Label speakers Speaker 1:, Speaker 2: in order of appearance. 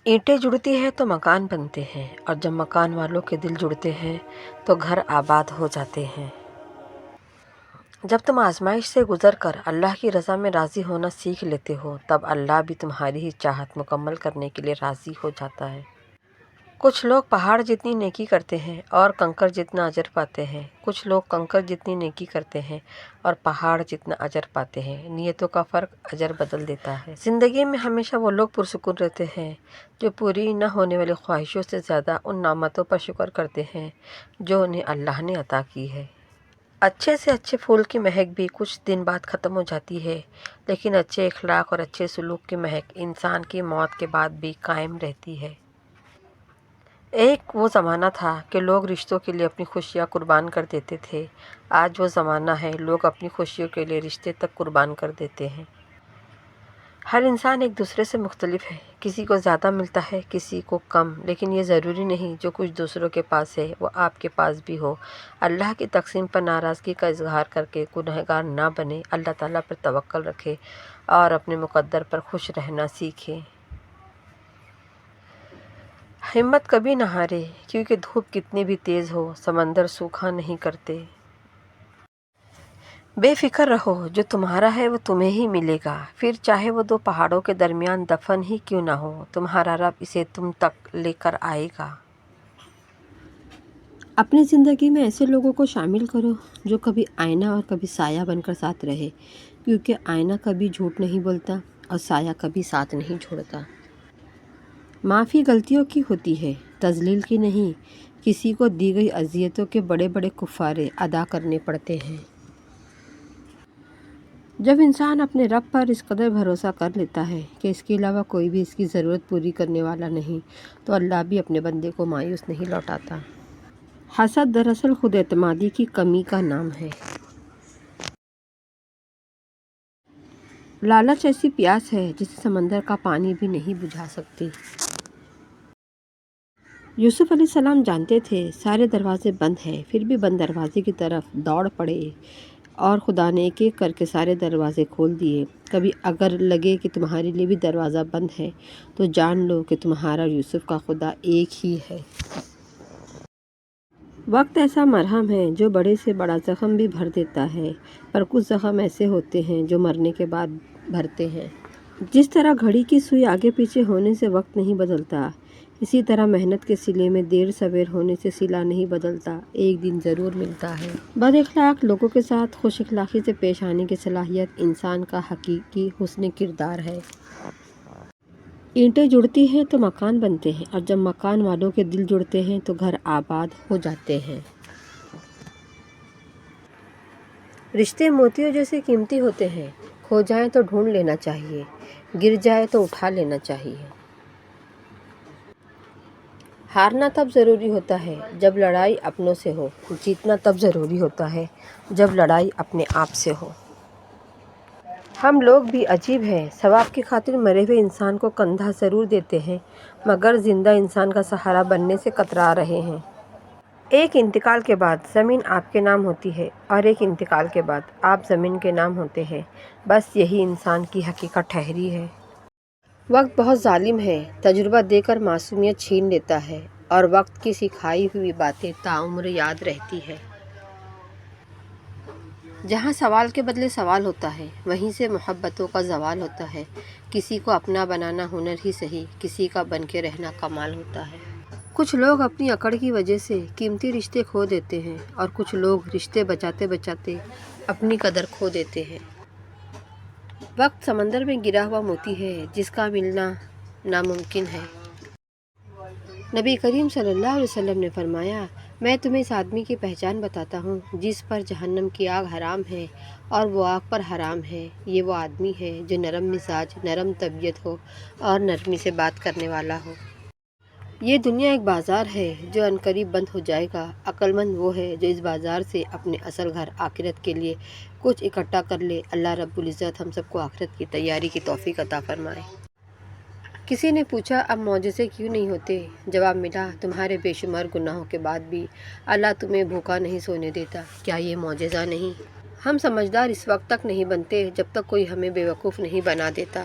Speaker 1: اینٹیں جڑتی ہیں تو مکان بنتے ہیں، اور جب مکان والوں کے دل جڑتے ہیں تو گھر آباد ہو جاتے ہیں۔ جب تم آزمائش سے گزر کر اللہ کی رضا میں راضی ہونا سیکھ لیتے ہو، تب اللہ بھی تمہاری ہی چاہت مکمل کرنے کے لیے راضی ہو جاتا ہے۔ کچھ لوگ پہاڑ جتنی نیکی کرتے ہیں اور کنکر جتنا اجر پاتے ہیں، کچھ لوگ کنکر جتنی نیکی کرتے ہیں اور پہاڑ جتنا اجر پاتے ہیں۔ نیتوں کا فرق اجر بدل دیتا ہے۔ زندگی میں ہمیشہ وہ لوگ پرسکون رہتے ہیں جو پوری نہ ہونے والی خواہشوں سے زیادہ ان نعمتوں پر شکر کرتے ہیں جو انہیں اللہ نے عطا کی ہے۔ اچھے سے اچھے پھول کی مہک بھی کچھ دن بعد ختم ہو جاتی ہے، لیکن اچھے اخلاق اور اچھے سلوک کی مہک انسان کی موت کے بعد بھی قائم رہتی ہے۔ ایک وہ زمانہ تھا کہ لوگ رشتوں کے لیے اپنی خوشیاں قربان کر دیتے تھے۔ آج وہ زمانہ ہے لوگ اپنی خوشیوں کے لیے رشتے تک قربان کر دیتے ہیں۔ ہر انسان ایک دوسرے سے مختلف ہے، کسی کو زیادہ ملتا ہے، کسی کو کم، لیکن یہ ضروری نہیں جو کچھ دوسروں کے پاس ہے وہ آپ کے پاس بھی ہو۔ اللہ کی تقسیم پر ناراضگی کا اظہار کر کے گنہگار نہ بنے، اللہ تعالیٰ پر توکل رکھے اور اپنے مقدر پر خوش رہنا سیکھے۔ ہمت کبھی نہ ہارے، کیونکہ دھوپ کتنی بھی تیز ہو سمندر سوکھا نہیں کرتے۔ بے فکر رہو، جو تمہارا ہے وہ تمہیں ہی ملے گا، پھر چاہے وہ دو پہاڑوں کے درمیان دفن ہی کیوں نہ ہو، تمہارا رب اسے تم تک لے کر آئے گا۔
Speaker 2: اپنی زندگی میں ایسے لوگوں کو شامل کرو جو کبھی آئینہ اور کبھی سایہ بن کر ساتھ رہے، کیونکہ آئینہ کبھی جھوٹ نہیں بولتا اور سایہ کبھی ساتھ نہیں چھوڑتا۔ معافی غلطیوں کی ہوتی ہے، تذلیل کی نہیں۔ کسی کو دی گئی اذیتوں کے بڑے بڑے کفارے ادا کرنے پڑتے ہیں۔ جب انسان اپنے رب پر اس قدر بھروسہ کر لیتا ہے کہ اس کے علاوہ کوئی بھی اس کی ضرورت پوری کرنے والا نہیں، تو اللہ بھی اپنے بندے کو مایوس نہیں لوٹاتا۔ حسد دراصل خود اعتمادی کی کمی کا نام ہے۔ لالچ ایسی پیاس ہے جسے سمندر کا پانی بھی نہیں بجھا سکتی۔ یوسف علیہ السلام جانتے تھے سارے دروازے بند ہیں، پھر بھی بند دروازے کی طرف دوڑ پڑے اور خدا نے ایک ایک کر کے سارے دروازے کھول دیے۔ کبھی اگر لگے کہ تمہارے لیے بھی دروازہ بند ہے تو جان لو کہ تمہارا اور یوسف کا خدا ایک ہی ہے۔ وقت ایسا مرہم ہے جو بڑے سے بڑا زخم بھی بھر دیتا ہے، پر کچھ زخم ایسے ہوتے ہیں جو مرنے کے بعد بھرتے ہیں۔ جس طرح گھڑی کی سوئی آگے پیچھے ہونے سے وقت نہیں بدلتا، اسی طرح محنت کے صلے میں دیر سویر ہونے سے صلہ نہیں بدلتا، ایک دن ضرور ملتا ہے۔ بد اخلاق لوگوں کے ساتھ خوش اخلاقی سے پیش آنے کی صلاحیت انسان کا حقیقی حسن کردار ہے۔ اینٹیں جڑتی ہیں تو مکان بنتے ہیں، اور جب مکان والوں کے دل جڑتے ہیں تو گھر آباد ہو جاتے ہیں۔
Speaker 1: رشتے موتیوں جیسے قیمتی ہوتے ہیں، کھو جائیں تو ڈھونڈ لینا چاہیے، گر جائے تو اٹھا لینا چاہیے۔ ہارنا تب ضروری ہوتا ہے جب لڑائی اپنوں سے ہو، جیتنا تب ضروری ہوتا ہے جب لڑائی اپنے آپ سے ہو۔ ہم لوگ بھی عجیب ہیں، ثواب کی خاطر مرے ہوئے انسان کو کندھا ضرور دیتے ہیں، مگر زندہ انسان کا سہارا بننے سے کترا رہے ہیں۔ ایک انتقال کے بعد زمین آپ کے نام ہوتی ہے اور ایک انتقال کے بعد آپ زمین کے نام ہوتے ہیں، بس یہی انسان کی حقیقت ٹھہری ہے۔ وقت بہت ظالم ہے، تجربہ دے کر معصومیت چھین لیتا ہے، اور وقت کی سکھائی ہوئی باتیں تاعمر یاد رہتی ہے۔ جہاں سوال کے بدلے سوال ہوتا ہے، وہیں سے محبتوں کا زوال ہوتا ہے۔ کسی کو اپنا بنانا ہنر ہی سہی، کسی کا بن کے رہنا کمال ہوتا ہے۔ کچھ لوگ اپنی اکڑ کی وجہ سے قیمتی رشتے کھو دیتے ہیں، اور کچھ لوگ رشتے بچاتے بچاتے اپنی قدر کھو دیتے ہیں۔ وقت سمندر میں گرا ہوا موتی ہے جس کا ملنا ناممکن ہے۔ نبی کریم صلی اللہ علیہ وسلم نے فرمایا، میں تمہیں اس آدمی کی پہچان بتاتا ہوں جس پر جہنم کی آگ حرام ہے اور وہ آگ پر حرام ہے۔ یہ وہ آدمی ہے جو نرم مزاج، نرم طبیعت ہو اور نرمی سے بات کرنے والا ہو۔ یہ دنیا ایک بازار ہے جو عنقریب بند ہو جائے گا۔ عقل مند وہ ہے جو اس بازار سے اپنے اصل گھر آخرت کے لیے کچھ اکٹھا کر لے۔ اللہ رب العزت ہم سب کو آخرت کی تیاری کی توفیق عطا فرمائے۔ کسی نے پوچھا، اب معجزے کیوں نہیں ہوتے؟ جواب ملا، تمہارے بے شمار گناہوں کے بعد بھی اللہ تمہیں بھوکا نہیں سونے دیتا، کیا یہ معجزہ نہیں؟ ہم سمجھدار اس وقت تک نہیں بنتے جب تک کوئی ہمیں بیوقوف نہیں بنا دیتا۔